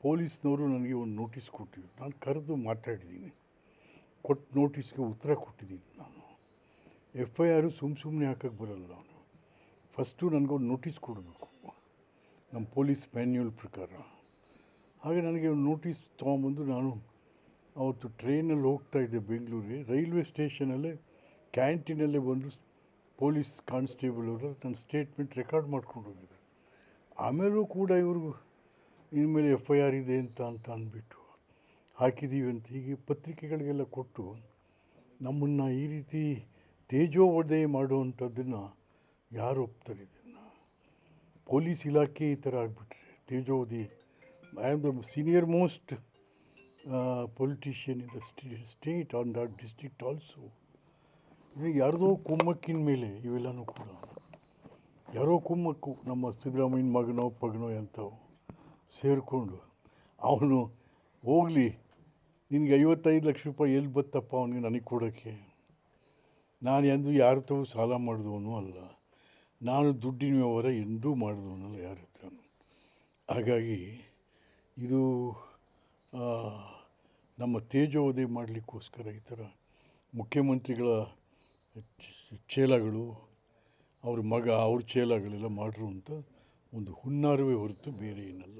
ಪೊಲೀಸ್ನವರು ನನಗೆ ಒಂದು ನೋಟಿಸ್ ಕೊಟ್ಟಿದ್ರು. ನಾನು ಕರೆದು ಮಾತಾಡಿದ್ದೀನಿ. ಕೊಟ್ಟು ನೋಟಿಸ್ಗೆ ಉತ್ತರ ಕೊಟ್ಟಿದ್ದೀನಿ. ನಾನು FIR ಸುಮ್ಮನೆ ಹಾಕಕ್ಕೆ ಬರೋಲ್ಲ. ಅವನು ಫಸ್ಟು ನನಗೊಂದು ನೋಟಿಸ್ ಕೊಡಬೇಕು ನಮ್ಮ ಪೊಲೀಸ್ ಮ್ಯಾನ್ಯುವಲ್ ಪ್ರಕಾರ. ಹಾಗೆ ನನಗೆ ಒಂದು ನೋಟಿಸ್ ತೊಗೊಂಬಂದು ನಾನು ಅವತ್ತು ಟ್ರೈನಲ್ಲಿ ಹೋಗ್ತಾಯಿದ್ದೆ ಬೆಂಗಳೂರಿಗೆ. ರೈಲ್ವೆ ಸ್ಟೇಷನಲ್ಲೇ ಕ್ಯಾಂಟೀನಲ್ಲೇ ಬಂದು ಪೊಲೀಸ್ ಕಾನ್ಸ್ಟೇಬಲ್ ಅವರು ನನ್ನ ಸ್ಟೇಟ್ಮೆಂಟ್ ರೆಕಾರ್ಡ್ ಮಾಡ್ಕೊಂಡು ಹೋಗಿದ್ದಾರೆ. ಆಮೇಲೂ ಕೂಡ ಇವ್ರಿಗೂ ಇನ್ಮೇಲೆ FIR ಇದೆ ಅಂತ ಅಂದ್ಬಿಟ್ಟು ಹಾಕಿದ್ದೀವಿ ಅಂತ ಹೀಗೆ ಪತ್ರಿಕೆಗಳಿಗೆಲ್ಲ ಕೊಟ್ಟು ನಮ್ಮನ್ನು ಈ ರೀತಿ ತೇಜೋವಧೆ ಮಾಡುವಂಥದ್ದನ್ನು ಯಾರು ಒಪ್ತಾರೆ? ಇದನ್ನು ಪೊಲೀಸ್ ಇಲಾಖೆ ಈ ಥರ ಆಗಿಬಿಟ್ರೆ ತೇಜೋವಧೆ. I am the senior most politician in the state on that district also. ಇದು ಯಾರ್ದೋ ಕುಮ್ಮಕ್ಕಿನ ಮೇಲೆ ಇವೆಲ್ಲನೂ ಕೂಡ ಯಾರೋ ಕುಮ್ಮಕ್ಕು, ನಮ್ಮ ಸಿದ್ದರಾಮಯ್ಯನ ಮಗನೋ ಪಗನೋ ಎಂಥವು ಸೇರಿಕೊಂಡು ಅವನು ಹೋಗಲಿ ನಿನಗೆ 55 ಲಕ್ಷ ರೂಪಾಯಿ ಎಲ್ಲಿ ಬತ್ತಪ್ಪ ಅವನಿಗೆ ನನಗೆ ಕೊಡೋಕ್ಕೆ? ನಾನು ಎಂದೂ ಯಾರ ಹತ್ರವೂ ಸಾಲ ಮಾಡಿದವನು ಅಲ್ಲ, ನಾನು ದುಡ್ಡಿನ ವ್ಯವಹಾರ ಎಂದೂ ಮಾಡಿದವನಲ್ಲ ಯಾರ ಹತ್ರನೂ. ಹಾಗಾಗಿ ಇದು ನಮ್ಮ ತೇಜೋವಧೆ ಮಾಡಲಿಕ್ಕೋಸ್ಕರ ಈ ಥರ ಮುಖ್ಯಮಂತ್ರಿಗಳ ಚೇಲಗಳು, ಅವ್ರ ಮಗ, ಅವ್ರ ಚೇಲಗಳೆಲ್ಲ ಮಾಡಿರುವಂಥ ಒಂದು ಹುನ್ನಾರವೇ ಹೊರತು ಬೇರೆ ಏನಲ್ಲ.